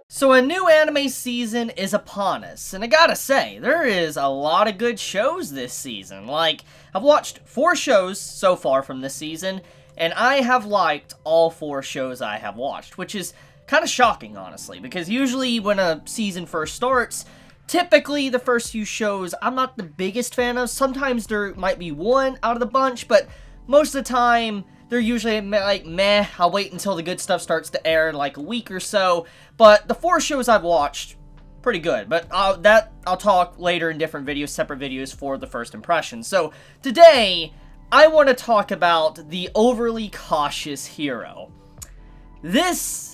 So a new anime season is upon us, and I gotta say, there is a lot of good shows this season. Like, I've watched 4 shows so far from this season, and I have liked all 4 shows I have watched, which is kind of shocking, honestly, because usually when a season first starts, typically the first few shows I'm not the biggest fan of. Sometimes there might be one out of the bunch, but most of the time, they're usually like, meh, I'll wait until the good stuff starts to air in like a week or so. But the 4 shows I've watched, pretty good. But I'll talk later in different videos, separate videos for the first impression. So today, I want to talk about the overly cautious hero. This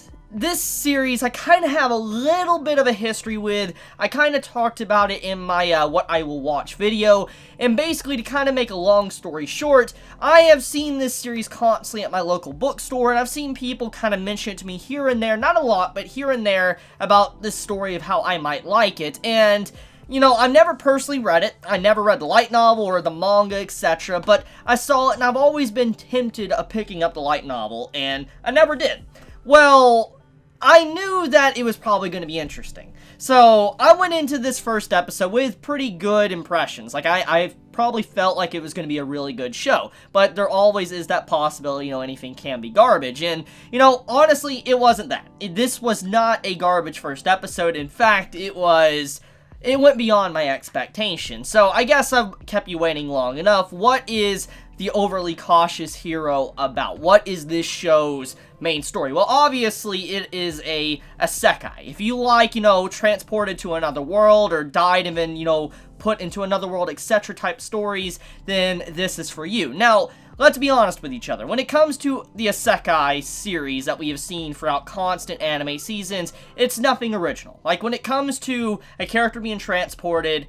series, I kind of have a little bit of a history with. I kind of talked about it in my What I Will Watch video. And basically, to kind of make a long story short, I have seen this series constantly at my local bookstore, and I've seen people kind of mention it to me here and there, not a lot, but here and there, about this story of how I might like it. And you know, I've never personally read it. I never read the light novel or the manga, etc. But I saw it, and I've always been tempted of picking up the light novel, and I never did. Well, I knew that it was probably going to be interesting. So, I went into this first episode with pretty good impressions. Like, I probably felt like it was going to be a really good show. But there always is that possibility, you know, anything can be garbage. And, you know, honestly, it wasn't that. This was not a garbage first episode. In fact, it went beyond my expectations. So, I guess I've kept you waiting long enough. What is the overly cautious hero about? What is this show's main story? Well, obviously, it is a isekai. If you like, you know, transported to another world, or died and then, you know, put into another world, etc. type stories, then this is for you. Now, let's be honest with each other. When it comes to the isekai series that we have seen throughout constant anime seasons, it's nothing original. Like, when it comes to a character being transported,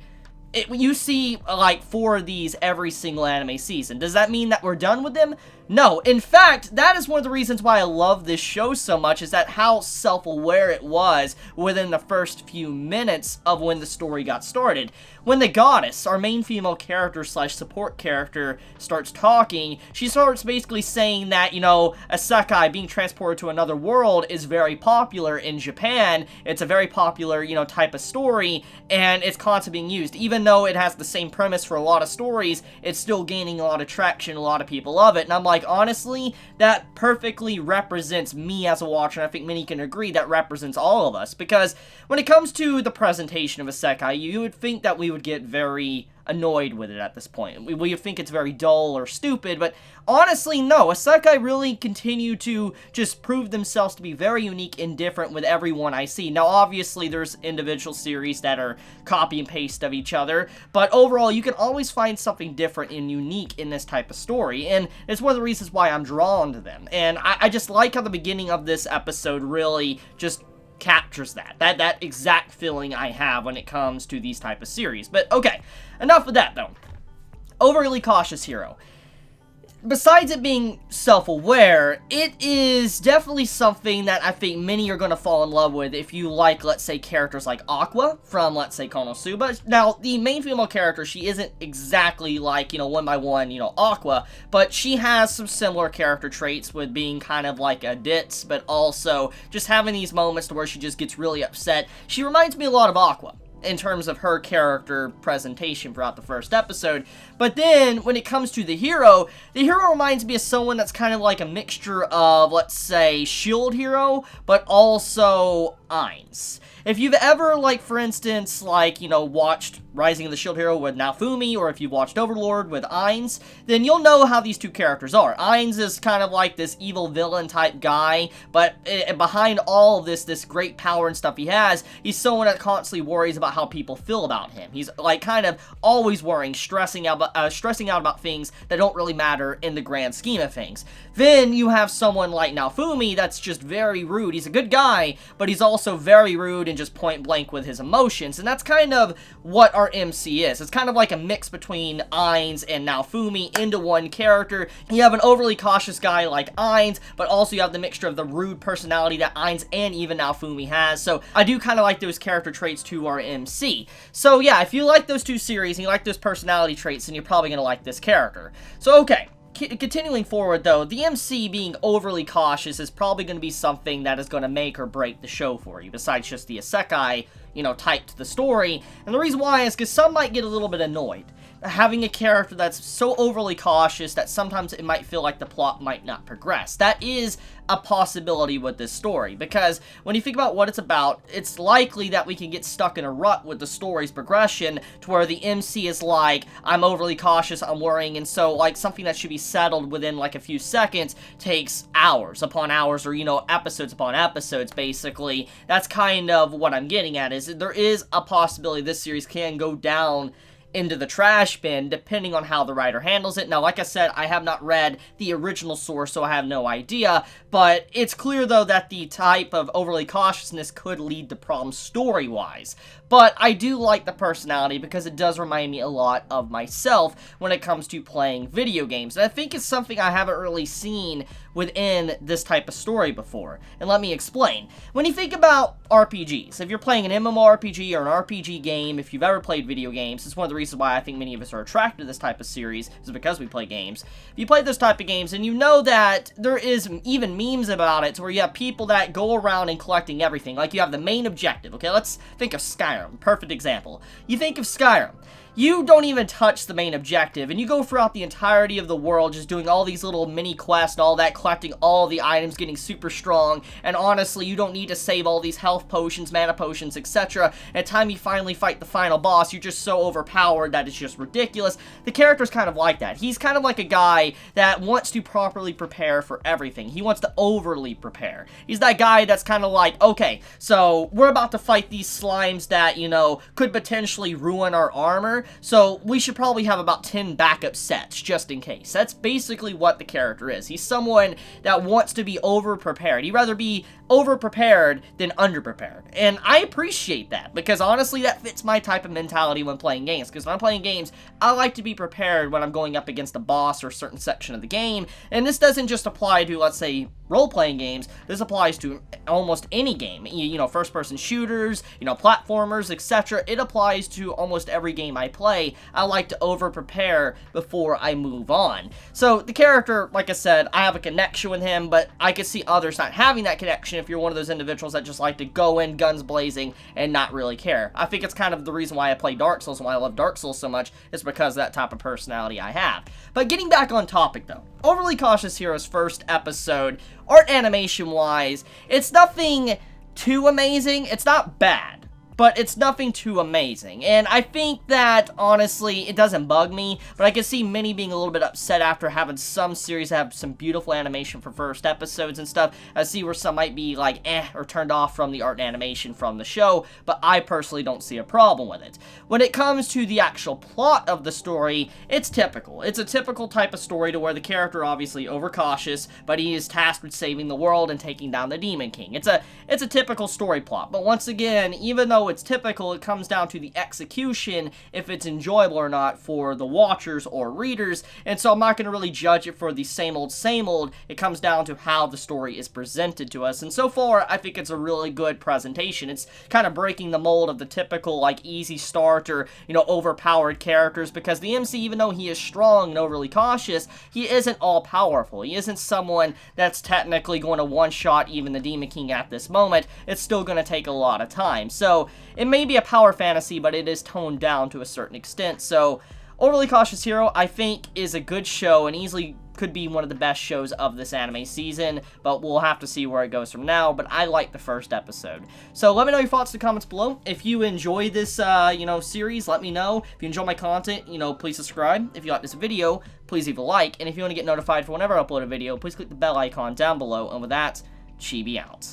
you see, like, 4 of these every single anime season. Does that mean that we're done with them? No. In fact, that is one of the reasons why I love this show so much, is that how self-aware it was within the first few minutes of when the story got started. When the goddess, our main female character / support character, starts talking, she starts basically saying that, you know, isekai, being transported to another world, is very popular in Japan. It's a very popular, you know, type of story, and it's constantly being used. Even though it has the same premise for a lot of stories, it's still gaining a lot of traction, a lot of people love it, and I'm like, honestly, that perfectly represents me as a watcher, and I think many can agree that represents all of us, because when it comes to the presentation of isekai, you would think that we would get very annoyed with it at this point. We would think it's very dull or stupid, but honestly, no. Isekai really continue to just prove themselves to be very unique and different with every one I see. Now, obviously, there's individual series that are copy and paste of each other, but overall, you can always find something different and unique in this type of story, and it's one of the reasons why I'm drawn to them. And I just like how the beginning of this episode really just captures that exact feeling I have when it comes to these type of series. But okay, enough of that though. Overly cautious hero. Besides it being self-aware, it is definitely something that I think many are going to fall in love with if you like, let's say, characters like Aqua from, let's say, Konosuba. Now, the main female character, she isn't exactly like, you know, one by one, you know, Aqua, but she has some similar character traits with being kind of like a ditz, but also just having these moments to where she just gets really upset. She reminds me a lot of Aqua in terms of her character presentation throughout the first episode. But then, when it comes to the hero reminds me of someone that's kind of like a mixture of, let's say, Shield Hero, but also Ainz. If you've ever, like, for instance, like, you know, watched Rising of the Shield Hero with Naofumi, or if you've watched Overlord with Ainz, then you'll know how these two characters are. Ainz is kind of like this evil villain type guy, but behind all of this great power and stuff he has, he's someone that constantly worries about how people feel about him. He's, like, kind of always worrying, stressing out about things that don't really matter in the grand scheme of things. Then you have someone like Naofumi that's just very rude. He's a good guy, but he's also very rude and just point blank with his emotions, and that's kind of what our MC is. It's kind of like a mix between Ainz and Naofumi into one character. You have an overly cautious guy like Ainz, but also you have the mixture of the rude personality that Ainz and even Naofumi has, so I do kind of like those character traits to our MC. So yeah, if you like those two series and you like those personality traits, then you're probably going to like this character. So okay, continuing forward, though, the MC being overly cautious is probably going to be something that is going to make or break the show for you, besides just the isekai, type to the story. And the reason why is because some might get a little bit annoyed having a character that's so overly cautious that sometimes it might feel like the plot might not progress. That is a possibility with this story, because when you think about what it's about, it's likely that we can get stuck in a rut with the story's progression to where the MC is like, I'm overly cautious, I'm worrying, and so, like, something that should be settled within, like, a few seconds takes hours upon hours, or, episodes upon episodes, basically. That's kind of what I'm getting at, is there is a possibility this series can go down into the trash bin, depending on how the writer handles it. Now, like I said, I have not read the original source, so I have no idea, but it's clear, though, that the type of overly cautiousness could lead to problems story-wise. But I do like the personality because it does remind me a lot of myself when it comes to playing video games. And I think it's something I haven't really seen within this type of story before. And let me explain. When you think about RPGs, if you're playing an MMORPG or an RPG game, if you've ever played video games, it's one of the reasons why I think many of us are attracted to this type of series, is because we play games. If you play this type of games, and you know that there is even memes about it, where you have people that go around and collecting everything. Like, you have the main objective, okay? Let's think of Skyrim. Perfect example. You think of Skyrim. You don't even touch the main objective, and you go throughout the entirety of the world just doing all these little mini quests and all that, collecting all the items, getting super strong, and honestly, you don't need to save all these health potions, mana potions, etc. At the time you finally fight the final boss, you're just so overpowered that it's just ridiculous. The character's kind of like that. He's kind of like a guy that wants to properly prepare for everything. He wants to overly prepare. He's that guy that's kind of like, okay, so we're about to fight these slimes that, could potentially ruin our armor, so we should probably have about 10 backup sets, just in case. That's basically what the character is. He's someone that wants to be over-prepared. He'd rather be over-prepared than under-prepared. And I appreciate that, because honestly, that fits my type of mentality when playing games. Because when I'm playing games, I like to be prepared when I'm going up against a boss or a certain section of the game. And this doesn't just apply to, let's say, role-playing games. This applies to almost any game. First-person shooters, platformers, etc. It applies to almost every game I play. I like to over-prepare before I move on. So, the character, like I said, I have a connection with him, but I could see others not having that connection if you're one of those individuals that just like to go in guns blazing and not really care. I think it's kind of the reason why I play Dark Souls and why I love Dark Souls so much, is because of that type of personality I have. But getting back on topic, though. Overly Cautious Hero's first episode, art animation-wise, it's nothing too amazing. It's not bad, but it's nothing too amazing. And I think that, honestly, it doesn't bug me, but I can see many being a little bit upset after having some series have some beautiful animation for first episodes and stuff. I see where some might be like, or turned off from the art and animation from the show, but I personally don't see a problem with it. When it comes to the actual plot of the story, it's typical. It's a typical type of story to where the character obviously overcautious, but he is tasked with saving the world and taking down the Demon King. It's a typical story plot, but once again, even though it's typical, it comes down to the execution, if it's enjoyable or not for the watchers or readers, and so I'm not going to really judge it for the same old, it comes down to how the story is presented to us, and so far, I think it's a really good presentation. It's kind of breaking the mold of the typical, like, easy start or, overpowered characters, because the MC, even though he is strong and overly cautious, he isn't all-powerful. He isn't someone that's technically going to one-shot even the Demon King at this moment. It's still going to take a lot of time, so it may be a power fantasy, but it is toned down to a certain extent. So, Overly Cautious Hero, I think, is a good show and easily could be one of the best shows of this anime season, but we'll have to see where it goes from now, but I like the first episode. So let me know your thoughts in the comments below. If you enjoy this, series, let me know. If you enjoy my content, please subscribe. If you like this video, please leave a like, and if you want to get notified for whenever I upload a video, please click the bell icon down below, and with that, Chibi out.